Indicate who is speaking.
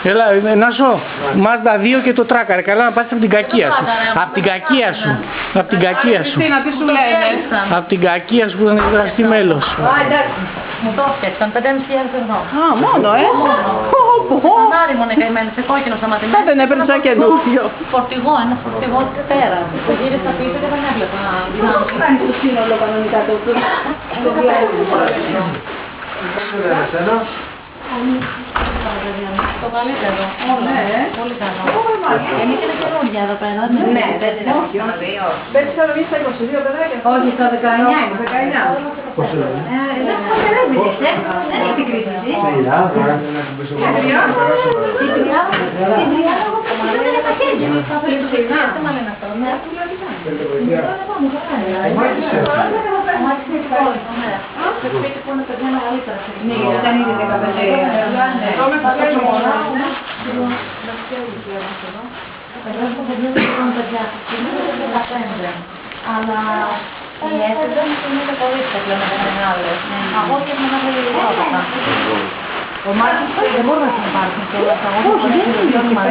Speaker 1: Έλα, Νάσο, Mazda 2 και το τράκαρε. Καλά να πας από την κακία σου. Από την κακία σου. Από την κακία σου.
Speaker 2: Τι σου λένε.
Speaker 1: Από την κακία σου που ήταν εκδραστή μέλος.
Speaker 3: Μου το έφτιαξαν 5.500 ευρώ.
Speaker 2: Α, μόνο,
Speaker 3: Φανάρι μόνο καημένο, σε κόκκινο σταματημένο.
Speaker 2: Δεν έπαιρνε σαν καινούριο.
Speaker 3: Φορτηγό, ένα φορτηγό πέρα. Το γύρισα πίσω και δεν έβλεπα.
Speaker 2: Πώς κάνει το σύνολο κανονικά το
Speaker 3: Το καλύτερο. Όλα. Πολύ καλό. Είναι και τα καινούργια εδώ πέρα.
Speaker 2: Ναι, δεν είναι όχι. Δεν ξέρω εμείς στα 22 παιδάκια. Όχι, στα 19 είναι. 19.
Speaker 4: Πόσο είναι?
Speaker 3: Δεν έχει κρίση. Αλλά οι έφηβες είναι τα κορίτσια πλέον τα μεγάλες. Αγόρια έχουν μεγάλη λιγότητα. Ο Μάρκος δεν μπορεί να συμπάρξει κιόλας. Όχι, δεν είναι.